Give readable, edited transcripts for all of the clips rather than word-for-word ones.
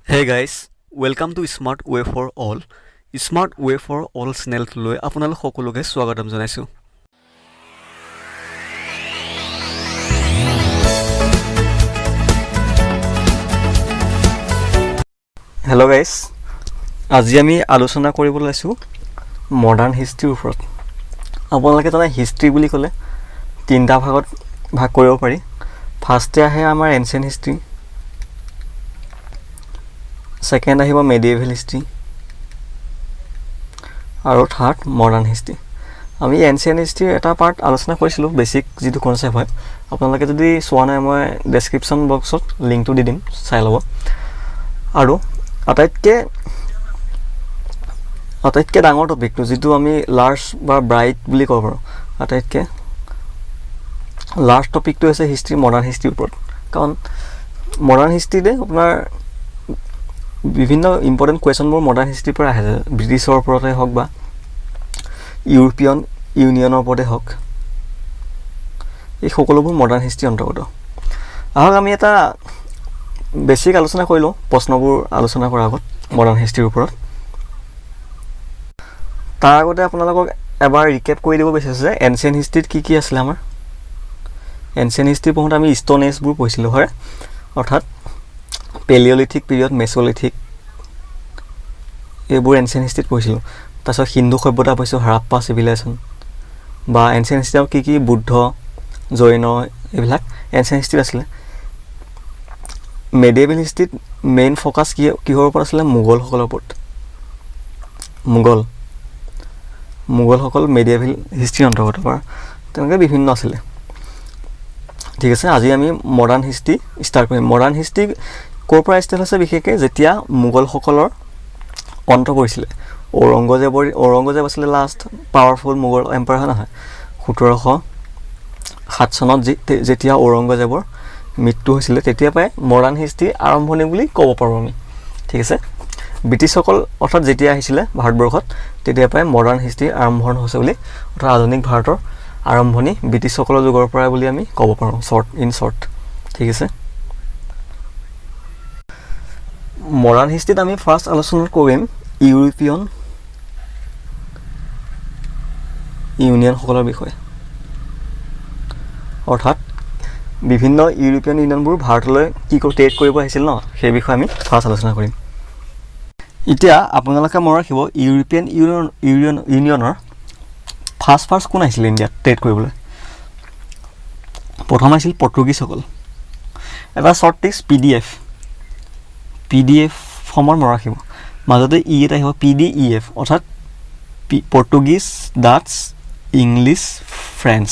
Hey guys, welcome to Smart Way for All. Smart Way for All চেনেলটোলৈ আপোনালোক সকলোকে স্বাগতম জনাইছোঁ। হেল্ল' গাইজ, আজি আমি আলোচনা কৰিবলৈ লৈছোঁ মডাৰ্ণ হিষ্ট্ৰীৰ ওপৰত। আপোনালোকে জানে হিষ্ট্ৰী বুলি ক'লে তিনিটা ভাগত ভাগ কৰিব পাৰি। ফাৰ্ষ্টে আহে আমাৰ এনচিয়েণ্ট হিষ্ট্ৰী, ছেকেণ্ড আহিব মেডিয়েভেল হিষ্ট্ৰী আৰু থাৰ্ড মডাৰ্ণ হিষ্ট্ৰী। আমি এনচিয়েণ্ট হিষ্ট্ৰীৰ এটা পাৰ্ট আলোচনা কৰিছিলোঁ, বেছিক যিটো কনচেপ্ট হয়। আপোনালোকে যদি চোৱা নাই মই ডেছক্ৰিপশ্যন বক্সত লিংকটো দি দিম, চাই ল'ব। আৰু আটাইতকৈ ডাঙৰ টপিকটো যিটো আমি লাৰ্জ বা ব্ৰাইট বুলি ক'ব পাৰোঁ, আটাইতকৈ লাৰ্জ টপিকটো হৈছে হিষ্ট্ৰী, মডাৰ্ণ হিষ্ট্ৰীৰ ওপৰত। কাৰণ মডাৰ্ণ হিষ্ট্ৰীতে আপোনাৰ বিভিন্ন ইম্পৰ্টেণ্ট কুৱেশ্যনবোৰ মডাৰ্ণ হিষ্ট্ৰীৰ পৰা আহে, ব্ৰিটিছৰ ওপৰতে হওক বা ইউৰোপীয়ন ইউনিয়নৰ ওপৰতে হওক, এই সকলোবোৰ মডাৰ্ণ হিষ্ট্ৰীৰ অন্তৰ্গত। আহক আমি এটা বেছিক আলোচনা কৰি লওঁ প্ৰশ্নবোৰ আলোচনা কৰাৰ আগত মডাৰ্ণ হিষ্ট্ৰীৰ ওপৰত। তাৰ আগতে আপোনালোকক এবাৰ ৰিকেপ কৰি দিব বিচাৰিছোঁ যে এনচিয়েণ্ট হিষ্ট্ৰীত কি কি আছিলে। আমাৰ এনচিয়েণ্ট হিষ্ট্ৰী পঢ়োঁতে আমি ষ্ট'ন এজবোৰ পঢ়িছিলোঁ, হয়, অৰ্থাৎ পেলিঅ'লিথিক পিৰিয়ড, মেছ'লিথিক, এইবোৰ এনচিয়েণ্ট হিষ্ট্ৰীত পঢ়িছিলোঁ। তাৰপিছত হিন্দু সভ্যতা পঢ়িছোঁ, হাৰাপ্পা চিভিলাইজেশ্যন, বা এনচিয়েণ্ট হিষ্ট্ৰীত কি কি বুদ্ধ, জৈন, এইবিলাক এনচিয়েণ্ট হিষ্ট্ৰীত আছিলে। মেডিয়েভেল হিষ্ট্ৰীত মেইন ফ'কাছ কিহৰ ওপৰত আছিলে? মোগলসকলৰ ওপৰত। মোগলসকল মেডিয়েভেল হিষ্ট্ৰীৰ অন্তৰ্গত পৰা তেনেকৈ বিভিন্ন আছিলে। ঠিক আছে, আজি আমি মডাৰ্ণ হিষ্ট্ৰী ষ্টাৰ্ট কৰিম। মডাৰ্ণ হিষ্ট্ৰী ক'ৰ পৰা ষ্টাৰ্ট হৈছে? বিশেষকৈ যেতিয়া মোগলসকলৰ অন্ত পৰিছিলে। ঔৰংগজেব আছিলে লাষ্ট পাৱাৰফুল মোগল এম্পায়াৰ, হয় নহয়? 1707 চনত যেতিয়া ঔৰংগজেবৰ মৃত্যু হৈছিলে, তেতিয়াৰ পৰাই মডাৰ্ণ হিষ্ট্ৰী আৰম্ভণি বুলি ক'ব পাৰোঁ আমি। ঠিক আছে, ব্ৰিটিছসকল অৰ্থাৎ যেতিয়া আহিছিলে ভাৰতবৰ্ষত, তেতিয়াৰ পৰাই মডাৰ্ণ হিষ্ট্ৰী আৰম্ভণি হৈছে বুলি, অৰ্থাৎ আধুনিক ভাৰতৰ আৰম্ভণি ব্ৰিটিছসকলৰ যুগৰ পৰাই বুলি আমি ক'ব পাৰোঁ, ইন শ্বৰ্ট। ঠিক আছে, মডাৰ্ণ হিষ্ট্ৰীত আমি ফাৰ্ষ্ট আলোচনা কৰিম ইউৰোপীয়ন ইউনিয়নসকলৰ বিষয়ে। অৰ্থাৎ বিভিন্ন ইউৰোপীয়ন ইউনিয়নবোৰ ভাৰতলৈ কি ট্ৰেড কৰিব আহিছিল ন, সেই বিষয়ে আমি ফাৰ্ষ্ট আলোচনা কৰিম। এতিয়া আপোনালোকে মনত ৰাখিব, ইউৰোপীয়ান ইউনিয়নৰ ফাৰ্ষ্ট কোন আহিছিলে ইণ্ডিয়াত ট্ৰেড কৰিবলৈ? প্ৰথম আহিছিল পৰ্তুগীজসকল। এটা শ্বৰ্ট ট্ৰিক্স PDF ফৰ্মত মনত ৰাখিব, মাজতে এটা আহিব PDEF, অৰ্থাৎ পৰ্তুগীজ, ডাচ, ইংলিছ, ফ্ৰেঞ্চ,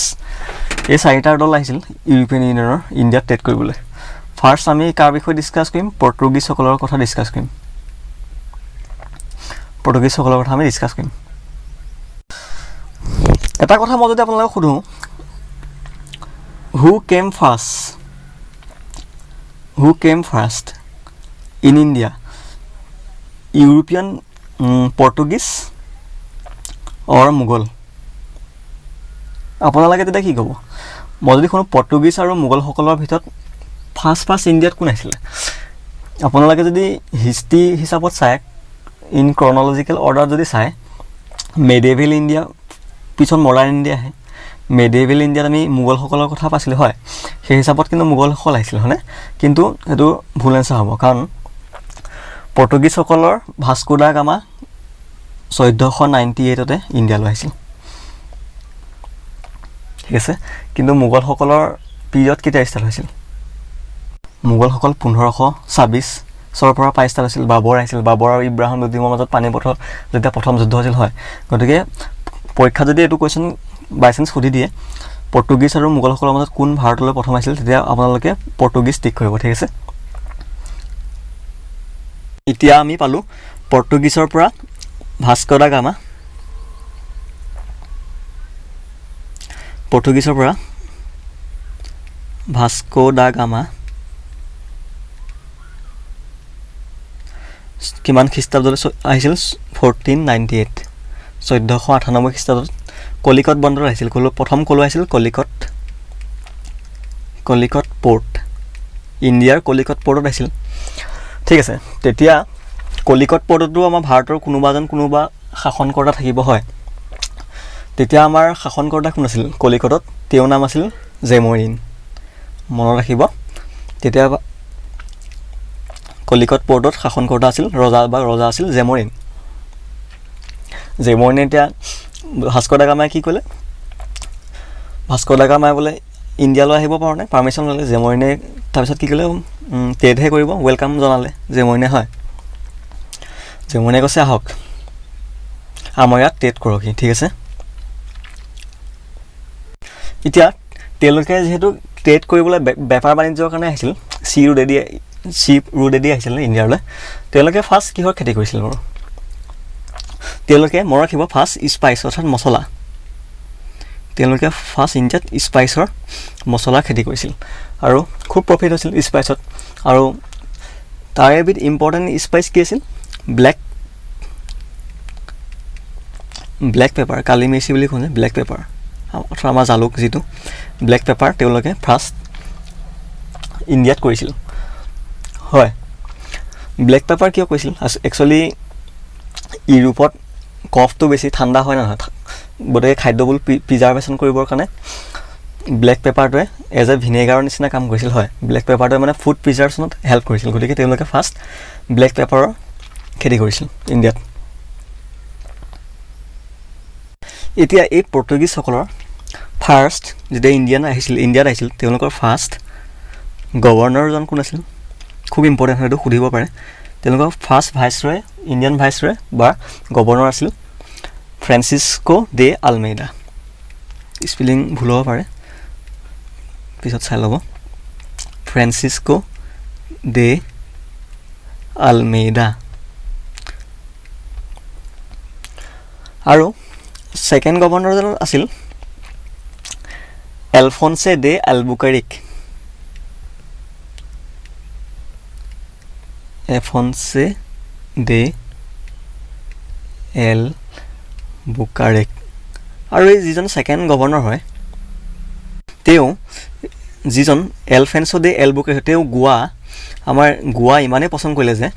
এই চাৰিটাৰ দল আহিছিল ইউৰোপীয়ান ইউনিয়নৰ ইণ্ডিয়াত ট্ৰেড কৰিবলৈ। ফাৰ্ষ্ট আমি কাৰ বিষয়ে ডিছকাছ কৰিম? পৰ্তুগীজসকলৰ কথা ডিছকাছ কৰিম। এটা কথা মই যদি আপোনালোকক সোধোঁ, who came first in India, European, Portuguese or Mughal? আপোনালোকে তেতিয়া কি ক'ব? মই যদি শুনো পৰ্তুগীজ আৰু মোগলসকলৰ ভিতৰত ফাৰ্ষ্ট ইণ্ডিয়াত কোন আহিছিলে? আপোনালোকে যদি হিষ্ট্ৰী হিচাপত চায়, ইন ক্ৰনলজিকেল অৰ্ডাৰত যদি চায়, মেডিয়েভেল ইণ্ডিয়া পিছত মডাৰ্ণ ইণ্ডিয়া আহে। মেডিয়েভেল ইণ্ডিয়াত আমি মোগলসকলৰ কথা পাইছিলোঁ, হয়, সেই হিচাপত কিন্তু মোগলসকল আহিছিলে, হয়নে? কিন্তু সেইটো ভুল এনচাৰ হ'ব, কাৰণ পৰ্তুগীজসকলৰ ভাস্কো দা গামা 1498 ইণ্ডিয়ালৈ আহিছিল। ঠিক আছে, কিন্তু মোগলসকলৰ পিৰিয়ড কেতিয়া ষ্টাৰ্ট হৈছিল? মোগলসকল 1526 পৰা ষ্টাৰ্ট হৈছিল। বাবৰ আহিছিল, বাবৰ আৰু ইব্ৰাহিম লোধিৰ মাজত পানীপথৰ যেতিয়া প্ৰথম যুদ্ধ হৈছিল, হয়। গতিকে পৰীক্ষাত যদি এইটো কুৱেশ্যন বাই চান্স সুধি দিয়ে, পৰ্তুগীজ আৰু মোগলসকলৰ মাজত কোন ভাৰতলৈ প্ৰথম আহিছিল, তেতিয়া আপোনালোকে পৰ্তুগীজ টিক কৰিব। ঠিক আছে, এতিয়া আমি পালোঁ পৰ্তুগীজৰ পৰা ভাস্কো দা গামা, কিমান খ্ৰীষ্টাব্দত আহিছিল? 1498, 1498 খ্ৰীষ্টাব্দত কলিকট বন্দৰত আহিছিল। প্ৰথম ক'লৈ আহিছিল? কলিকট পৰ্ট, ইণ্ডিয়াৰ কলিকট পৰ্টত আহিছিল। ঠিক আছে, তেতিয়া কলিকত পৰ্টতো আমাৰ ভাৰতৰ কোনোবা শাসনকৰ্তা থাকিব হয় তেতিয়া আমাৰ শাসনকৰ্তা কোন আছিল কলিকতত তেওঁৰ নাম আছিল জেমৰিন মনত ৰাখিব তেতিয়া কলিকত পৰ্টত শাসনকৰ্তা আছিল ৰজা আছিল জেমৰিনে এতিয়া ভাস্কৰ দা গামাই কি ক'লে ভাস্কৰ দা গামাই বোলে ইণ্ডিয়ালৈ আহিব পৰা নাই পাৰ্মিশ্যন ল'লে জেমৰিনে তাৰপিছত কি ক'লে টেডহে কৰিব ৱেলকাম জনালে জেমৰিনে হয় জেমৰিনে কৈছে আহক আমাৰ ইয়াত টেড কৰকহি ঠিক আছে এতিয়া তেওঁলোকে যিহেতু ট্ৰেড কৰিবলৈ বেপাৰ বাণিজ্যৰ কাৰণে আহিছিল চি ৰোডেদি আহিছিল ইণ্ডিয়ালৈ তেওঁলোকে ফাৰ্ষ্ট কিহৰ খেতি কৰিছিল বাৰু তেওঁলোকে মনত ৰাখিব ফাৰ্ষ্ট স্পাইচ অৰ্থাৎ মছলা তেওঁলোকে ফাৰ্ষ্ট ইণ্ডিয়াত স্পাইচৰ মছলা খেতি কৰিছিল আৰু খুব প্ৰফিট হৈছিল স্পাইচত আৰু তাৰে এবিধ ইম্পৰ্টেণ্ট স্পাইচ কি আছিল ব্লেক পেপাৰ কালি মিৰ্চি বুলি কওঁ যে ব্লেক পেপাৰ অৰ্থাৎ আমাৰ জালুক যিটো ব্লেক পেপাৰ তেওঁলোকে ফাৰ্ষ্ট ইণ্ডিয়াত কৰিছিল হয় ব্লেক পেপাৰ কিয় কৰিছিল একচুৱেলি ইউৰোপত কফটো বেছি ঠাণ্ডা হয় নহয় গতিকে খাদ্যবোৰ প্ৰিজাৰ্ভেশ্যন কৰিবৰ কাৰণে ব্লেক পেপাৰটোৱে এজ এ ভিনেগাৰৰ নিচিনা কাম কৰিছিল হয় ব্লেক পেপাৰটোৱে মানে ফুড প্ৰিজাৰ্ভেশ্যনত হেল্প কৰিছিল গতিকে তেওঁলোকে ফাৰ্ষ্ট ব্লেক পেপাৰৰ খেতি কৰিছিল ইণ্ডিয়াত এতিয়া এই পৰ্তুগীজসকলৰ ফাৰ্ষ্ট যেতিয়া ইণ্ডিয়াত আহিছিল তেওঁলোকৰ ফাৰ্ষ্ট গভৰ্ণৰজন কোন আছিল খুব ইম্পৰ্টেণ্ট হয়তো সুধিব পাৰে তেওঁলোকৰ ফাৰ্ষ্ট ইণ্ডিয়ান ভাইচৰয় বা গভৰ্ণৰ আছিল ফ্ৰেন্সিস্কো দে আলমেইডা স্পেলিং ভুল হ'ব পাৰে পিছত চাই ল'ব ফ্ৰেন্সিস্কো দে আলমেইডা আৰু ছেকেণ্ড গভৰ্ণৰজন আছিল এলফনছে দে এলবুকাৰিক আৰু এই যিজন ছেকেণ্ড গভৰ্ণৰ হয় তেওঁ যিজন এলফেন্সো দে এলবুকাৰিক তেওঁ গোৱা ইমানেই পচন্দ কৰিলে যে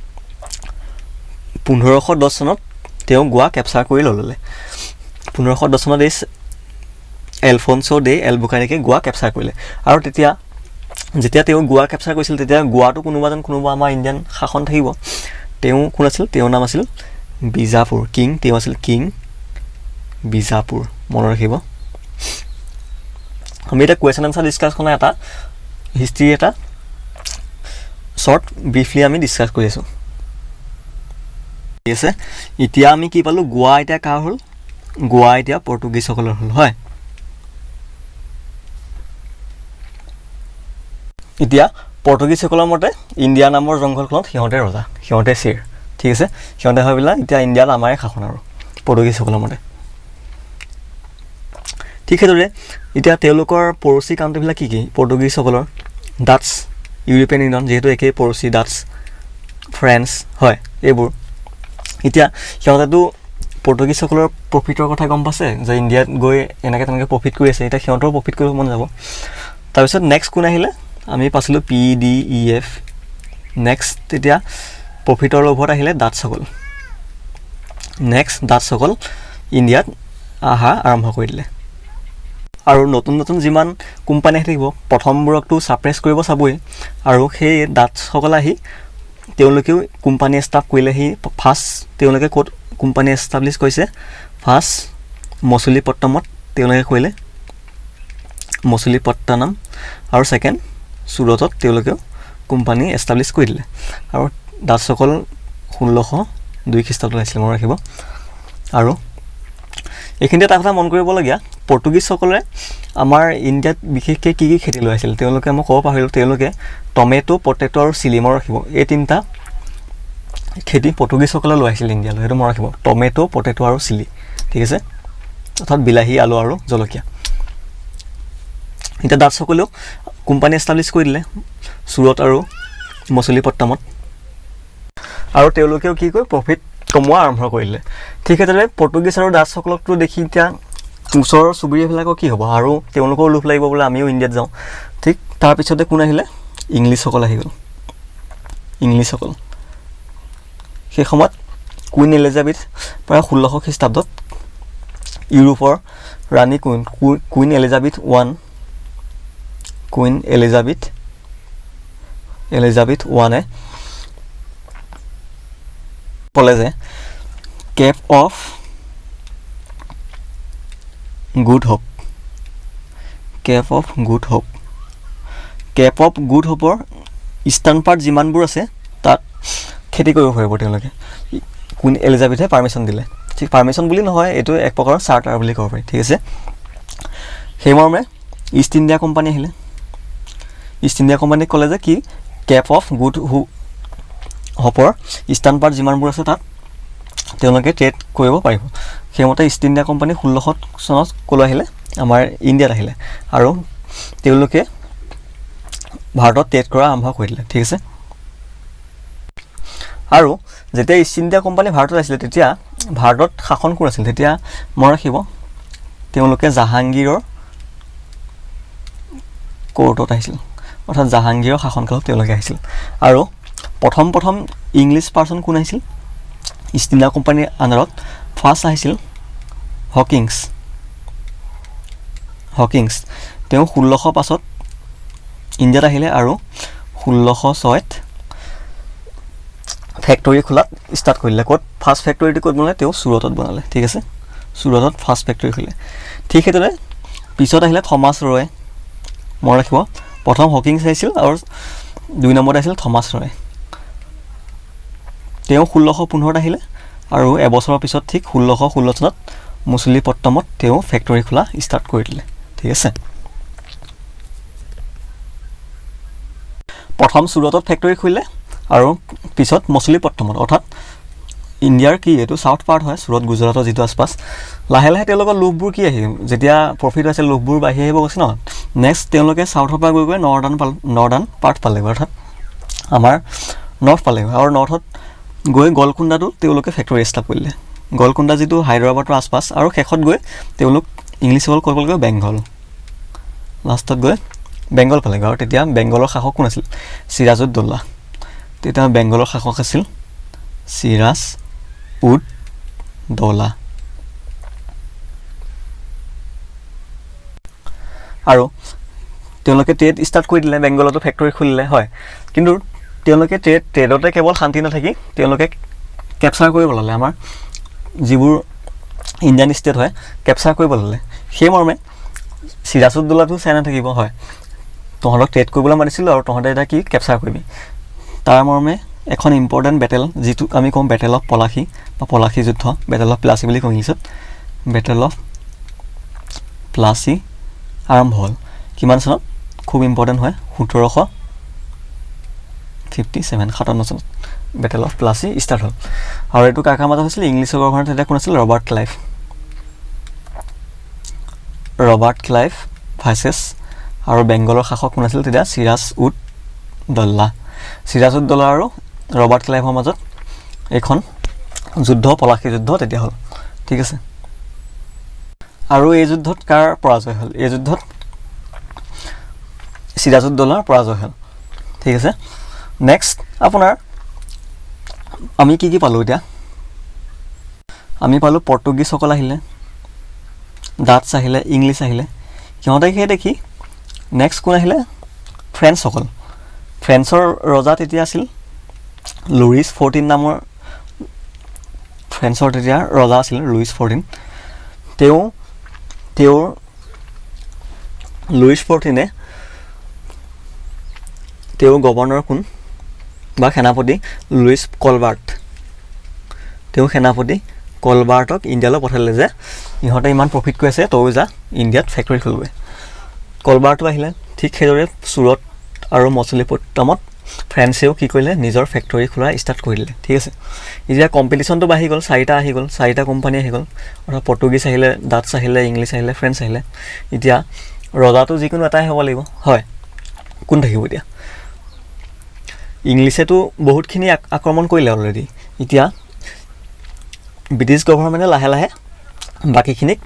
1510 চনত তেওঁ গোৱা কেপচাৰ কৰি ল'লে 1510 চনত এই এলফনছো দে এলবুকাৰিকে গোৱা কেপচাৰ কৰিলে আৰু যেতিয়া তেওঁ গোৱা কেপচাৰ কৰিছিল তেতিয়া গোৱাটো কোনোবা আমাৰ ইণ্ডিয়ান শাসন থাকিব তেওঁ কোন আছিল তেওঁৰ নাম আছিল বিজাপুৰ তেওঁ আছিল কিং বিজাপুৰ মনত ৰাখিব আমি এটা কুৱেশ্যন এনচাৰ ডিছকাছ কৰা এটা হিষ্ট্ৰী এটা শ্বৰ্ট ব্ৰিফলি আমি ডিছকাছ কৰি আছোঁ ঠিক আছে এতিয়া আমি কি পালোঁ গোৱা এতিয়া কাৰ হ'ল গোৱা এতিয়া পৰ্তুগীজসকলৰ হ'ল হয় এতিয়া পৰ্তুগীজসকলৰ মতে ইণ্ডিয়া নামৰ জংঘলখনত সিহঁতে ৰজা সিহঁতে চিৰ ঠিক আছে সিহঁতে হৈ পেলাই এতিয়া ইণ্ডিয়াত আমাৰে শাসন আৰু পৰ্তুগীজসকলৰ মতে ঠিক সেইদৰে এতিয়া তেওঁলোকৰ পৰচী কাউণ্ট্ৰিবিলাক কি পৰ্তুগীজসকলৰ ডাটছ ইউৰোপিয়ান ইউনিয়ন যিহেতু একেই পৰচী ডাটছ ফ্ৰেন্স হয় এইবোৰ এতিয়া সিহঁতেতো পৰ্তুগীজসকলৰ প্ৰফিটৰ কথা গম পাইছে যে ইণ্ডিয়াত গৈ এনেকৈ তেনেকৈ প্ৰফিট কৰি আছে এতিয়া সিহঁতৰ প্ৰফিট কৰিব মন যাব তাৰপিছত নেক্সট কোন আহিলে আমি পাইছিলোঁ PDEF নেক্সট তেতিয়া প্ৰফিটৰ লোভত আহিলে ডাটছসকল ইণ্ডিয়াত অহা আৰম্ভ কৰি দিলে আৰু নতুন যিমান কোম্পানী আহি থাকিব প্ৰথমবোৰকতো ছাপ্ৰেছ কৰিব চাবই আৰু সেই ডাটছসকল আহি তেওঁলোকেও কোম্পানী ষ্টাৰ্ট কৰিলেহি ফাৰ্ষ্ট তেওঁলোকে ক'ত কোম্পানী এষ্টাব্লিছ কৰিছে ফাৰ্ষ্ট মছলিপট্টনমত তেওঁলোকে কৰিলে মছলিপট্টনম আৰু ছেকেণ্ড চুৰতত তেওঁলোকেও কোম্পানী এষ্টাব্লিছ কৰি দিলে আৰু ডাটছসকল 1602 খ্ৰীষ্টাব্দত আহিছিলে মনত ৰাখিব আৰু এইখিনিতে এটা কথা মন কৰিবলগীয়া পৰ্তুগীজসকলে আমাৰ ইণ্ডিয়াত বিশেষকৈ কি খেতি লৈ আহিছিল তেওঁলোকে মই ক'ব পাহৰিলোঁ তেওঁলোকে টমেটো পটেটো আৰু চিলি মনত ৰাখিব এই তিনিটা খেতি পৰ্তুগীজসকলে লৈ আহিছিল ইণ্ডিয়ালৈ সেইটো মনত ৰাখিব টমেটো পটেটো আৰু চিলি ঠিক আছে অৰ্থাৎ বিলাহী আলু আৰু জলকীয়া এতিয়া ডাটছসকলেও কোম্পানী এষ্টাব্লিছ কৰি দিলে চুৰত আৰু মছলিপট্টনমত আৰু তেওঁলোকেও কি কয় প্ৰফিট কমোৱা আৰম্ভ কৰিলে ঠিক সেইদৰে পৰ্তুগীজ আৰু ডাটছসকলকতো দেখি এতিয়া ওচৰৰ চুবুৰীয়াবিলাকৰ কি হ'ব আৰু তেওঁলোকৰ লোভ লাগিব বোলে আমিও ইণ্ডিয়াত যাওঁ ঠিক তাৰপিছতে কোন আহিলে ইংলিছসকল আহি গ'ল সেই সময়ত কুইন এলিজাবেথ প্ৰায় 1600 খ্ৰীষ্টাব্দত ইউৰোপৰ ৰাণী কুইন এলিজাবেথ ওৱানে ক'লে যে Cape of Good Hope eastern part যিমানবোৰ আছে তাত খেতি কৰিব পাৰিব তেওঁলোকে কুইন এলিজাবেথে পাৰ্মিশ্যন দিলে ঠিক পাৰ্মিশ্যন বুলি নহয় এইটো এক প্ৰকাৰৰ চাৰ্টাৰ বুলি ক'ব পাৰি ঠিক আছে সেইমৰ্মে ইষ্ট ইণ্ডিয়া কোম্পানীক ক'লে যে কি কেপ অফ গুড হোপৰ ইষ্টাৰ্ণ পাৰ্ট যিমানবোৰ আছে তাত তেওঁলোকে ট্ৰেড কৰিব পাৰিব সেইমতে ইষ্ট ইণ্ডিয়া কোম্পানী 1600 চনত ক'লৈ আহিলে আমাৰ ইণ্ডিয়াত আহিলে আৰু তেওঁলোকে ভাৰতত ট্ৰেড কৰা আৰম্ভ কৰি দিলে ঠিক আছে আৰু যেতিয়া ইষ্ট ইণ্ডিয়া কোম্পানী ভাৰতত আহিছিলে তেতিয়া ভাৰতত শাসন কোন আছিল তেতিয়া মনত ৰাখিব তেওঁলোকে জাহাংগীৰৰ কোৰ্টত আহিছিল অৰ্থাৎ জাহাংগীৰৰ শাসনকালত তেওঁলোকে আহিছিল আৰু প্ৰথম ইংলিছ পাৰ্চন কোন আহিছিল ইষ্ট ইণ্ডিয়া কোম্পানীৰ আণ্ডাৰত ফাৰ্ষ্ট আহিছিল হকিংছ তেওঁ 1605 ইণ্ডিয়াত আহিলে আৰু 1606 ফেক্টৰী খোলাত ষ্টাৰ্ট কৰিলে ক'ত ফাৰ্ষ্ট ফেক্টৰীটো ক'ত বনালে তেওঁ চুৰতত বনালে ঠিক আছে চুৰতত ফাৰ্ষ্ট ফেক্টৰী খুলিলে ঠিক সেইদৰে পিছত আহিলে থমাছ ৰয় মনত ৰাখিব প্ৰথম হকিংছ আহিছিল আৰু 2 নম্বৰত আহিছিল থমাছ ৰয় তেওঁ 1615 আহিলে আৰু এবছৰৰ পিছত ঠিক 1616 চনত মুছলিপট্টমত তেওঁ ফেক্টৰী খোলা ষ্টাৰ্ট কৰি দিলে ঠিক আছে প্ৰথম চুৰতত ফেক্টৰী খুলিলে আৰু পিছত মছলিপট্টমত অৰ্থাৎ ইণ্ডিয়াৰ কি এইটো চাউথ পাৰ্ট হয় চুৰত গুজৰাটৰ যিটো আছপাছ লাহে লাহে তেওঁলোকৰ লোভবোৰ কি আহিল যেতিয়া প্ৰফিট হৈছে লোভবোৰ বাঢ়ি আহিব গৈছে ন নেক্সট তেওঁলোকে চাউথৰ পৰা গৈ নৰ্দাৰ্ণ পাৰ্ট পালেগৈ অৰ্থাৎ আমাৰ নৰ্থ পালেগৈ আৰু নৰ্থত গৈ গলকুণ্ডাটো তেওঁলোকে ফেক্টৰী ষ্টাৰ্ট কৰিলে গলকুণ্ডা যিটো হায়দৰাবাদৰ আছপাছ আৰু শেষত গৈ তেওঁলোক ইংলিছসকল কৈ গ'লগৈ বেংগল লাষ্টত গৈ বেংগল পালেগৈ আৰু তেতিয়া বেংগলৰ শাসক কোন আছিল চিৰাজউদ্দৌলা তেতিয়া বেংগলৰ শাসক আছিল চিৰাজউদ্দৌলা আৰু তেওঁলোকে ট্ৰেড ষ্টাৰ্ট কৰি দিলে বেংগলতো ফেক্টৰী খুলিলে হয় কিন্তু তেওঁলোকে ট্ৰেডতে কেৱল শান্তি নাথাকি তেওঁলোকে কেপচাৰ কৰিব ল'লে আমাৰ যিবোৰ ইণ্ডিয়ান ষ্টেট হয় কেপচাৰ কৰিব ল'লে সেইমৰ্মে চিৰাজউদ্দৌলাটো চাই নাথাকিব হয় তহঁতক ট্ৰেড কৰিবলৈ মাতিছিলোঁ আৰু তহঁতে এতিয়া কি কেপচাৰ কৰিবি তাৰ মৰ্মে এখন ইম্পৰ্টেণ্ট বেটেল যিটো আমি কওঁ বেটেল অফ পলাশী বা পলাশী যুদ্ধ বেটেল অফ প্লাচি বুলি কওঁ ইংলিছত বেটেল অফ প্লাচি আৰম্ভ হ'ল কিমান চনত খুব ইম্পৰ্টেণ্ট হয় 1757 চনত বেটেল অফ প্লাচি ষ্টাৰ্ট হ'ল আৰু এইটো কাৰ মাজত হৈছিল ইংলিছৰ গভৰ্ণৰ তেতিয়া কোন আছিল ৰবাৰ্ট ক্লাইভ ভাৰ্চেছ আৰু বেংগলৰ শাসক কোন আছিল তেতিয়া চিৰাজউদ্দৌলা আৰু ৰবাৰ্ট ক্লাইভৰ মাজত এইখন যুদ্ধ পলাশী যুদ্ধ তেতিয়া হ'ল ঠিক আছে আৰু এই যুদ্ধত কাৰ পৰাজয় হ'ল এই যুদ্ধত চিৰাজউদ্দৌলাৰ পৰাজয় হ'ল ঠিক আছে নেক্সট আপোনাৰ আমি কি পালোঁ এতিয়া আমি পালোঁ পৰ্তুগীজসকল আহিলে ডাটছ আহিলে ইংলিছ আহিলে সিহঁতে সেই দেখি নেক্সট কোন আহিলে ফ্ৰেন্সসকল ফ্ৰেন্সৰ ৰজা তেতিয়া আছিল লুইছ 14 নামৰ ফ্ৰেন্সৰ তেতিয়া ৰজা আছিল লুইছ 14 তেওঁৰ লুইছ 14 তেওঁ গভৰ্ণৰ কোন বা সেনাপতি লুইছ কলবাৰ্ট তেওঁ সেনাপতি কলবাৰ্টক ইণ্ডিয়ালৈ পঠালে যে ইহঁতে ইমান প্ৰফিট কৰি আছে তয়ো যা ইণ্ডিয়াত ফেক্টৰী খুলগৈ কলবাৰ্টো আহিলে ঠিক সেইদৰে চুৰত আৰু মছলিপট্টমত ফ্ৰেন্সেও কি কৰিলে নিজৰ ফেক্টৰী খোলা ষ্টাৰ্ট কৰি দিলে ঠিক আছে এতিয়া কম্পিটিশ্যনটো বাঢ়ি গ'ল চাৰিটা কোম্পানী আহি গ'ল অৰ্থাৎ পৰ্তুগীজ আহিলে ডাটছ আহিলে ইংলিছ আহিলে ফ্ৰেন্স আহিলে এতিয়া ৰজাটো যিকোনো এটাই হ'ব লাগিব হয় কোন থাকিব এতিয়া ইংলিছেতো বহুতখিনি আক্ৰমণ কৰিলে অলৰেডি এতিয়া ব্ৰিটিছ গভৰ্ণমেণ্টে লাহে লাহে বাকীখিনিক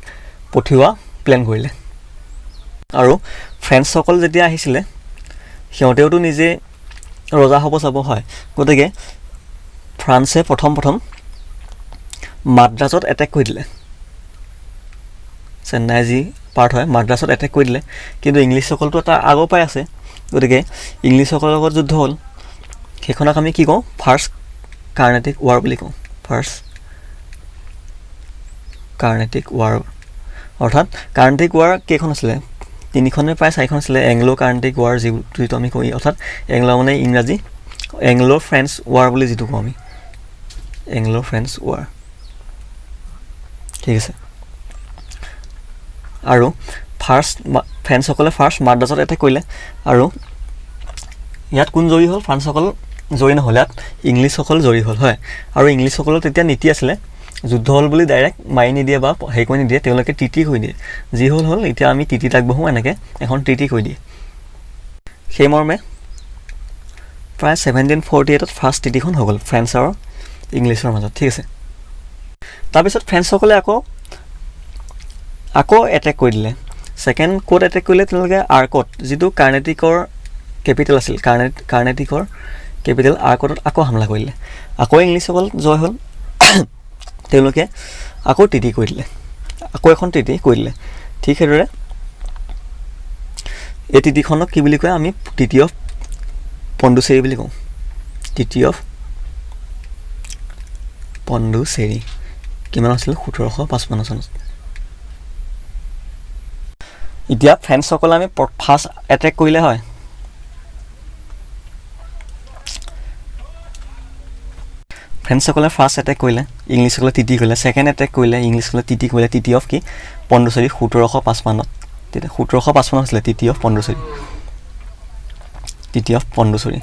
পঠিওৱা প্লেন কৰিলে আৰু ফ্ৰেন্সসকল যেতিয়া আহিছিলে সিহঁতেওতো নিজে ৰজা হ'ব চাব হয় গতিকে ফ্ৰান্সে প্ৰথম মাদ্ৰাজত এটেক কৰি দিলে চেন্নাই যি পাৰ্ট হয় মাদ্ৰাজত এটেক কৰি দিলে কিন্তু ইংলিছসকলতো এটা আগৰ পৰাই আছে গতিকে ইংলিছসকলৰ লগত যুদ্ধ হ'ল সেইখনক আমি কি কওঁ ফাৰ্ষ্ট কাৰ্নেটিক ৱাৰ বুলি কওঁ ফাৰ্ষ্ট কাৰ্নেটিক ৱাৰ অৰ্থাৎ কাৰ্নেটিক ৱাৰ কেইখন আছিলে তিনিখনে প্ৰায় চাৰিখন আছিলে এংলো কাৰ্নেটিক ৱাৰ যিটো আমি কওঁ অৰ্থাৎ এংলো মানে ইংৰাজী এংলো ফ্ৰেঞ্চ ৱাৰ বুলি যিটো কওঁ আমি এংলো ফ্ৰেঞ্চ ৱাৰ ঠিক আছে আৰু ফ্ৰেঞ্চসকলে ফাৰ্ষ্ট মাদ্ৰাজত এটেক কৰিলে আৰু ইয়াত কোন জয়ী হ'ল ফ্ৰান্সসকল জয়ী নহ'ল ইয়াত ইংলিছসকল জয়ী হ'ল হয় আৰু ইংলিছসকলৰ তেতিয়া নীতি আছিলে যুদ্ধ হ'ল বুলি ডাইৰেক্ট মাৰি নিদিয়ে বা হেৰি কৰি নিদিয়ে তেওঁলোকে ট্ৰিটি কৰি দিয়ে যি হ'ল এতিয়া আমি ট্ৰিটিত আগবাঢ়োঁ এনেকৈ এখন ট্ৰিটি কৰি দিয়ে সেইমৰ্মে প্ৰায় 1748ত ফাৰ্ষ্ট ট্ৰিটিখন হৈ গ'ল ফ্ৰেন্স আৰু ইংলিছৰ মাজত ঠিক আছে তাৰপিছত ফ্ৰেন্সসকলে আকৌ এটেক কৰি দিলে ছেকেণ্ড ক'ত এটেক কৰিলে তেওঁলোকে আৰ্কত যিটো কাৰ্নেটিকৰ কেপিটেল আছিল কাৰ্নেটিকৰ কেপিটেল আৰ্কটত আকৌ হামলা কৰিলে আকৌ ইংলিছসকল জয় হ'ল তেওঁলোকে আকৌ ট্ৰিটি কৰি দিলে আকৌ এখন ট্ৰিটি কৰি দিলে ঠিক সেইদৰে এই ট্ৰিটিখনক কি বুলি কয় আমি ট্ৰিটি অফ পণ্ডুচেৰী বুলি কওঁ ট্ৰিটি অফ পণ্ডুচেৰী কিমান আছিল 1755 চনত এতিয়া ফ্ৰেন্সসকলে আমি ফাৰ্ষ্ট এটেক কৰিলে হয় ফ্ৰেন্সসকলে ফাৰ্ষ্ট এটেক কৰিলে ইংলিছসকলে ট্ৰিটি কৰিলে ছেকেণ্ড এটেক কৰিলে ইংলিছসকলে ট্ৰিটি কৰিলে ট্ৰিটি অফ কি পণ্ডুচেৰী 1755ত তেতিয়া 1755 আছিলে ট্ৰিটি অফ পণ্ডুচেৰী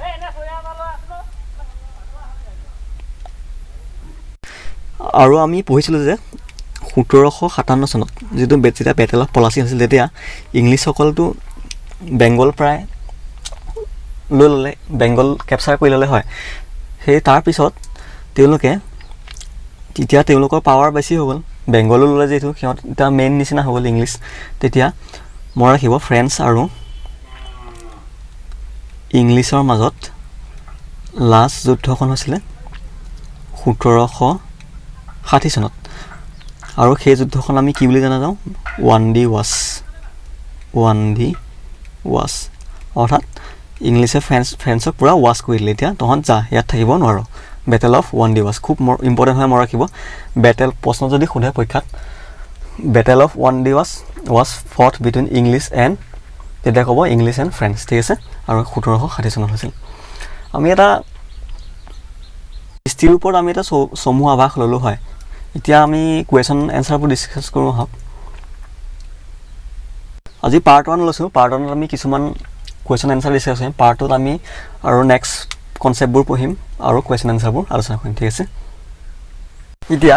আৰু আমি পঢ়িছিলোঁ যে 1757 চনত যিটো যেতিয়া বেটেল অফ পলাচী হৈছিল তেতিয়া ইংলিছসকলতো বেংগল প্ৰায় লৈ ল'লে বেংগল কেপচাৰ কৰি ল'লে হয় সেই তাৰপিছত তেওঁলোকে তেতিয়া তেওঁলোকৰ পাৱাৰ বেছি হৈ গ'ল বেংগলো ল'লে যিহেতু সিহঁত এতিয়া মেইন নিচিনা হৈ গ'ল ইংলিছ তেতিয়া মনত ৰাখিব ফ্ৰেন্স আৰু ইংলিছৰ মাজত লাষ্ট যুদ্ধখন হৈছিলে 1760 চনত আৰু সেই যুদ্ধখন আমি কি বুলি জনা যাওঁ ওৱান ডি ৱাছ অৰ্থাৎ ইংলিছে ফ্ৰেন্সক পূৰা ৱাছ কৰি দিলে এতিয়া তহঁত যা ইয়াত থাকিব নোৱাৰ battle of one D wash খুব ইম্পৰ্টেণ্ট হয় মনত ৰাখিব বেটেল প্ৰশ্ন যদি সোধে পৰীক্ষাত battle of one D wash photo between English and তেতিয়া ক'ব ইংলিছ এণ্ড ফ্ৰেন্স ঠিক আছে আৰু 1760 চনত হৈছিল আমি এটা হিষ্ট্ৰীৰ ওপৰত আমি এটা চমু আভাস ল'লোঁ হয় এতিয়া আমি কুৱেশ্যন এনচাৰবোৰ ডিছকাছ কৰোঁ আহক আজি পাৰ্ট 1 লৈছোঁ পাৰ্ট 1ত আমি কিছুমান কুৱেশ্যন এনচাৰ ডিছকাছ কৰিম পাৰ্ট 2ত আমি আৰু নেক্সট কনচেপ্টবোৰ পঢ়িম আৰু কুৱেশ্যন এনচাৰবোৰ আলোচনা কৰিম ঠিক আছে এতিয়া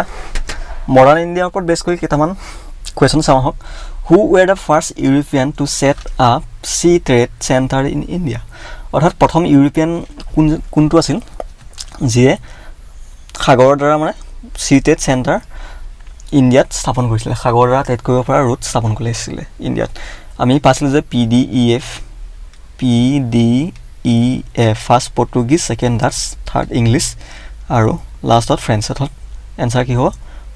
মডাৰ্ণ ইণ্ডিয়াৰ ওপৰত বেছ কৰি কেইটামান কুৱেশ্যন চাওঁ আহক who were the first European to set up sea trade centre in India অৰ্থাৎ প্ৰথম ইউৰোপিয়ান কোনটো আছিল যিয়ে সাগৰৰ দ্বাৰা মানে চি ট্ৰেড চেণ্টাৰ ইণ্ডিয়াত স্থাপন কৰিছিলে সাগৰৰ দ্বাৰা ট্ৰেড কৰিব পৰা ৰুট স্থাপন কৰিছিলে ইণ্ডিয়াত আমি পাইছিলোঁ যে PDEF first Portuguese second Dutch third English আৰু লাষ্টত ফ্ৰেন্স অৰ্থাৎ এনচাৰ কি হ'ব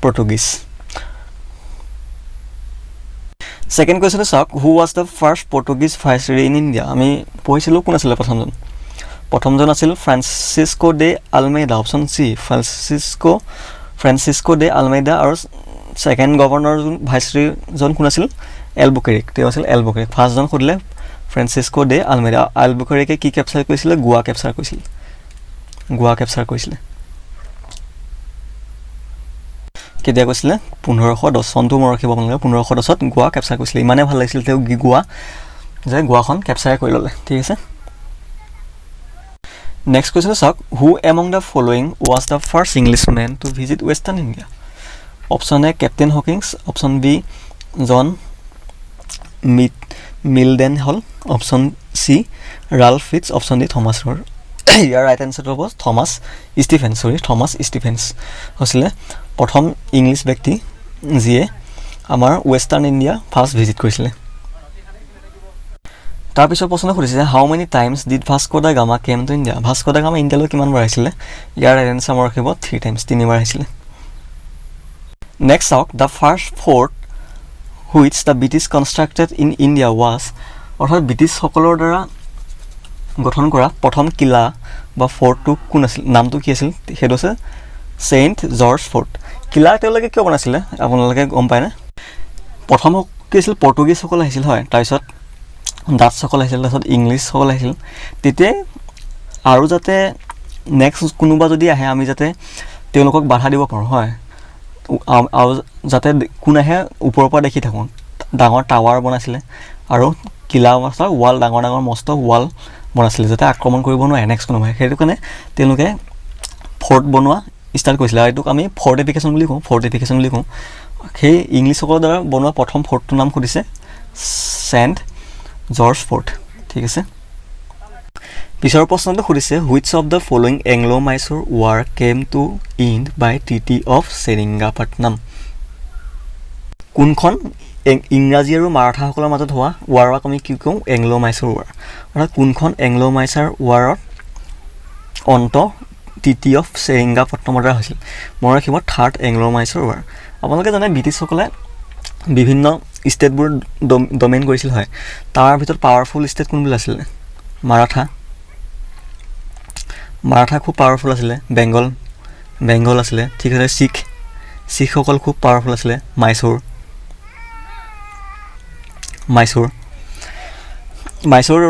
পৰ্টুগিজ ছেকেণ্ড কুৱেশ্যনটো চাওক who was the first Portuguese viceroy in India আমি পঢ়িছিলোঁ কোন আছিলে প্ৰথমজন আছিল Francisco day Almeida option C Francisco day Almeida আৰু ছেকেণ্ড গভৰ্ণৰ ভাইচৰয়জন কোন আছিল এলবুকেৰিক তেওঁ আছিল এলবুকেৰিক ফাৰ্ষ্টজন সুধিলে ফ্ৰান্সিস্কো ডে আলমেইডা এলবুকেৰিকে কি কেপচাৰ কৰিছিলে গোৱা কেপচাৰ কৰিছিলে কেতিয়া কৈছিলে 1510 চনটো মনত ৰাখিব আপোনালোকে 1510ত গোৱা কেপচাৰ কৰিছিলে ইমানে ভাল লাগিছিল তেওঁ গোৱাখন কেপচাৰ কৰি ল'লে ঠিক আছে নেক্সট কুৱেশ্যন চাওক who among the following was the first Englishmen to visit western India option A Captain Hawkins option B John Mildenhall option C Ralph Fitch option D Thomas Roe ইয়াৰ right এনচাৰটো হ'ব Thomas Stephen's হৈছিলে প্ৰথম English ব্যক্তি যিয়ে আমাৰ western India first visit কৰিছিলে তাৰপিছত প্ৰশ্ন সুধিছে how many times did Vasco da Gama came to India Vasco da Gama ইণ্ডিয়ালৈ কিমানবাৰ আহিছিলে ইয়াৰ এনচাৰ মই ৰাখিব 3 টাইমছ 3বাৰ আহিছিলে নেক্সট চাওক the first fort which the British constructed in India was অৰ্থাৎ ব্ৰিটিছসকলৰ দ্বাৰা গঠন কৰা প্ৰথম কিলা বা ফৰ্টটো কোন আছিল নামটো কি আছিল সেইটো আছে সেইণ্ট জৰ্জ ফৰ্ট কিলা তেওঁলোকে কিয় বনাইছিলে আপোনালোকে গম পায়নে প্ৰথম কি আছিল পৰ্তুগীজসকল আহিছিল হয় তাৰপিছত ডাচসকল আহিছিল তাৰপিছত ইংলিছসকল আহিছিল তেতিয়াই আৰু যাতে নেক্সট কোনোবা যদি আহে আমি যাতে তেওঁলোকক বাধা দিব পাৰোঁ হয় আৰু যাতে কোন আহে ওপৰৰ পৰা দেখি থাকোঁ ডাঙৰ টাৱাৰ বনাইছিলে আৰু কিলা অৱস্থাৰ ৱাল ডাঙৰ ডাঙৰ মস্ত ৱাল বনাইছিলে যাতে আক্ৰমণ কৰিব নোৱাৰে নেক্সট কোনোবাই সেইটো কাৰণে তেওঁলোকে ফৰ্ট বনোৱা ষ্টাৰ্ট কৰিছিলে আৰু এইটোক আমি ফৰ্টিফিকেশ্যন বুলি কওঁ সেই ইংলিছসকলৰ দ্বাৰা বনোৱা প্ৰথম ফৰ্টটোৰ নাম সুধিছে সেণ্ট জৰ্জ ফৰ্ট ঠিক আছে পিছৰ প্ৰশ্নটো সুধিছে which of the following Anglo Mysore war came to end by treaty of Seringapatam কোনখন ইংৰাজী আৰু মাৰাঠাসকলৰ মাজত হোৱা ৱাৰক আমি কি কওঁ এংলো মাইচুৰ ৱাৰ অৰ্থাৎ কোনখন এংলো মাইচাৰ ৱাৰত অন্ত ট্ৰিটি অফ চেৰিংগাপট্টনৰ দ্বাৰা হৈছিল মই ৰাখিব থাৰ্ড এংলো মাইচুৰ ৱাৰ আপোনালোকে জানে ব্ৰিটিছসকলে বিভিন্ন ষ্টেটবোৰ ডমিনেট কৰিছিল হয় তাৰ ভিতৰত পাৱাৰফুল ষ্টেট কোনবিলাক আছিলে মাৰাঠা খুব পাৱাৰফুল আছিলে বেংগল আছিলে ঠিক আছে শিখসকল খুব পাৱাৰফুল আছিলে মাইচুৰ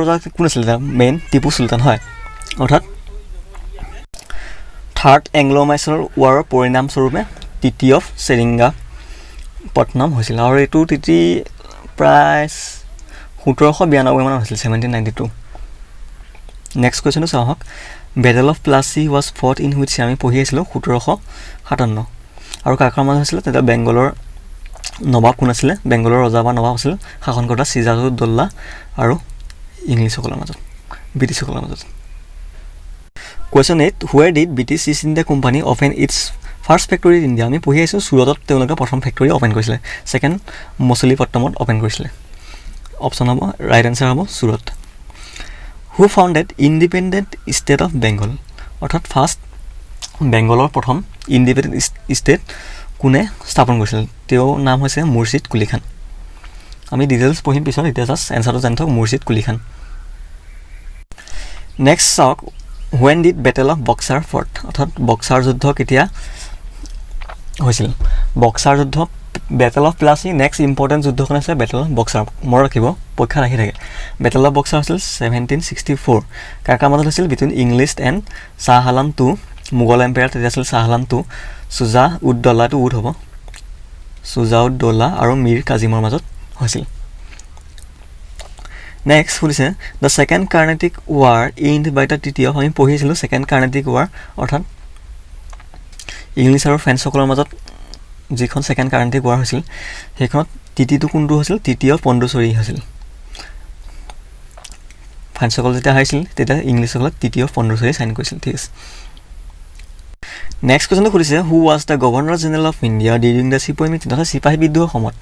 ৰজা কোন আছিলে মেইন টিপু চুলতান হয় অৰ্থাৎ থাৰ্ড এংলো মাইচুৰ ৱাৰৰ পৰিণামস্বৰূপে ট্ৰিটি অফ চেৰিংগাপট্টনম হৈছিল আৰু এইটো ট্ৰিটি প্ৰায় 1792 মানত হৈছিল 1792 নেক্সট কুৱেশ্যনটো চাওক battle of Plassey was fought in which আমি পঢ়ি আছিলোঁ 1757 আৰু কাৰ মাজত হৈছিলে তেতিয়া বেংগলৰ নবাব কোন আছিলে বেংগলৰ ৰজা বা নবাব আছিল শাসন কৰা সিৰাজউদ্দৌলা আৰু ইংলিছসকলৰ মাজত ব্ৰিটিছসকলৰ মাজত question 8 where did British East India company open its first factory in India আমি পঢ়ি আহিছোঁ চুৰতত তেওঁলোকে প্ৰথম ফেক্টৰী অপেন কৰিছিলে ছেকেণ্ড মছলিপট্টমত অপেন কৰিছিলে অপশ্যন হ'ব ৰাইট এনচাৰ হ'ব Surat who founded independent state of Bengal অৰ্থাৎ ফাৰ্ষ্ট বেংগলৰ প্ৰথম ইণ্ডিপেণ্ডেণ্ট ষ্টেট কোনে স্থাপন কৰিছিল তেওঁৰ নাম হৈছে মুৰ্ছিদ কুলি খান আমি ডিটেইলছ পঢ়িম পিছত এতিয়া জাষ্ট এনচাৰটো জানি থওক মুৰ্ছিদ কুলি খান নেক্সট চাওক when did battle of Buxar fought অৰ্থাৎ বক্সাৰ যুদ্ধ কেতিয়া হৈছিল বক্সাৰ যুদ্ধ battle of Plassey next important যুদ্ধখন আছে বেটেল অফ বক্সাৰ মনত ৰাখিব পৰীক্ষাত আহি থাকে বেটেল অফ বক্সাৰ হৈছিল 1764 কাৰ মাজত হৈছিল between English and Shah Alam to Mughal empire তেতিয়া আছিল শ্বাহ আলম টু চুজাউদ্দৌলাটো হ'ব চুজাউদ্দৌলা আৰু মীৰ কাজিমৰ মাজত হৈছিল নেক্সট সুধিছে the second Carnatic war end by the treaty of আমি পঢ়িছিলোঁ ছেকেণ্ড কাৰ্ণেটিক ৱাৰ অৰ্থাৎ ইংলিছ আৰু ফ্ৰেঞ্চসকলৰ মাজত যিখন ছেকেণ্ড কাৰ্ণেটিক ৱাৰ হৈছিল সেইখনত ট্ৰিটিটো কোনটো হৈছিল ট্ৰিটি অফ পণ্ডিচেৰী হৈছিল ফ্ৰেঞ্চসকল যেতিয়া আহিছিল তেতিয়া ইংলিছসকলে ট্ৰিটি অফ পণ্ডিচেৰী চাইন কৰিছিল ঠিক আছে নেক্সট কুৱেশ্যনটো সুধিছে who was the governor general of India during the চিপাহী মিটিং অৰ্থাৎ চিপাহী বিদ্ৰোহৰ সময়ত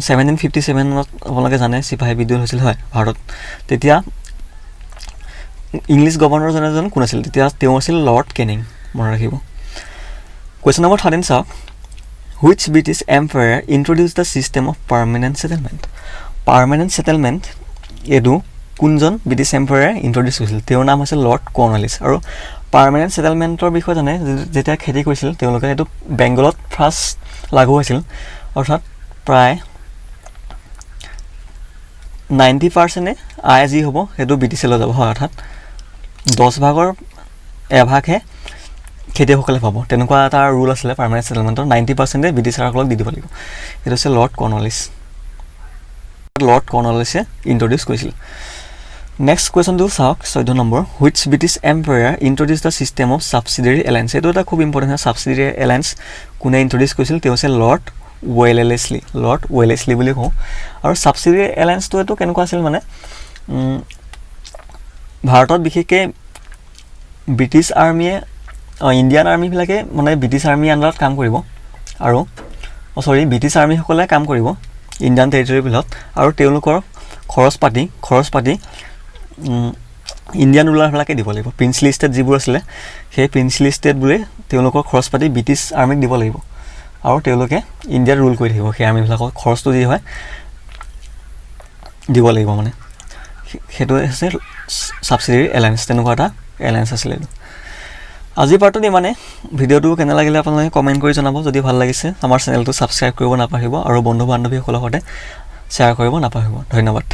1757ত আপোনালোকে জানে চিপাহী বিদ্ৰোহ হৈছিল হয় ভাৰতত তেতিয়া ইংলিছ গভৰ্ণৰ জেনেৰেলজন কোন আছিল তেতিয়া তেওঁ আছিল লৰ্ড কেনিং মনত ৰাখিব কুৱেশ্যন নম্বৰ 13 চাওক which British empire introduce the system of permanent settlement এইটো কোনজন ব্ৰিটিছ এম্পায়াৰে ইন্ট্ৰডিউচ কৰিছিল তেওঁৰ নাম আছিল লৰ্ড কৰ্ণৱালিছ আৰু পাৰ্মানেণ্ট ছেটেলমেণ্টৰ বিষয়ে জানে যেতিয়া খেতি কৰিছিল তেওঁলোকে এইটো বেংগলত ফাৰ্ষ্ট লাগু হৈছিল অৰ্থাৎ প্ৰায় 90% আয় যি হ'ব সেইটো ব্ৰিটিছলৈ যাব হয় অৰ্থাৎ 10 ভাগৰ এভাগহে খেতিয়কসকলে পাব তেনেকুৱা এটা ৰুল আছিলে পাৰ্মানেণ্ট ছেটেলমেণ্টৰ 90% ব্ৰিটিছসকলক দি দিব লাগিব এইটো হৈছে লৰ্ড কৰ্ণৱালিছে ইন্ট্ৰডিউচ কৰিছিল নেক্সট কুৱেশ্যনটো চাওক 14 number which British empire introduce the system of subsidiary alliance এইটো এটা খুব ইম্পৰ্টেণ্ট হয় ছাবচিডিয়াৰী এলায়েন্স কোনে ইন্ট্ৰডিউচ কৰিছিল তেওঁ হৈছে লৰ্ড ৱেলেছলি বুলি কওঁ আৰু ছাবচিডিয়াৰী এলায়েন্সটো এইটো কেনেকুৱা আছিল মানে ভাৰতত বিশেষকৈ ব্ৰিটিছ আৰ্মিয়ে ইণ্ডিয়ান আৰ্মিবিলাকে মানে ব্ৰিটিছ আৰ্মি আণ্ডাৰত কাম কৰিব আৰু ব্ৰিটিছ আৰ্মিসকলে কাম কৰিব ইণ্ডিয়ান টেৰিটৰীবিলাকত আৰু তেওঁলোকৰ খৰচ পাতি ইণ্ডিয়ান ৰুলাৰবিলাকে দিব লাগিব। প্ৰিন্সলি ষ্টেট যিবোৰ আছিলে সেই প্ৰিন্সলি ষ্টেটবোৰে তেওঁলোকৰ খৰচ পাতি ব্ৰিটিছ আৰ্মিক দিব লাগিব আৰু তেওঁলোকে ইণ্ডিয়াত ৰুল কৰি থাকিব। সেই আৰ্মিবিলাকৰ খৰচটো যি হয় দিব লাগিব মানে। সেইটো হৈছে ছাবচিডিয়াৰী এলায়েন্স, তেনেকুৱা এটা এলায়েন্স আছিলে। আজিৰ পাৰ্টত ইমানে। ভিডিঅ'টো কেনে লাগিলে আপোনালোকে কমেণ্ট কৰি জনাব। যদি ভাল লাগিছে আমাৰ চেনেলটো ছাবস্ক্ৰাইব কৰিব নাপাহৰিব আৰু বন্ধু বান্ধৱীসকলৰ সৈতে শ্বেয়াৰ কৰিব নাপাহৰিব। ধন্যবাদ।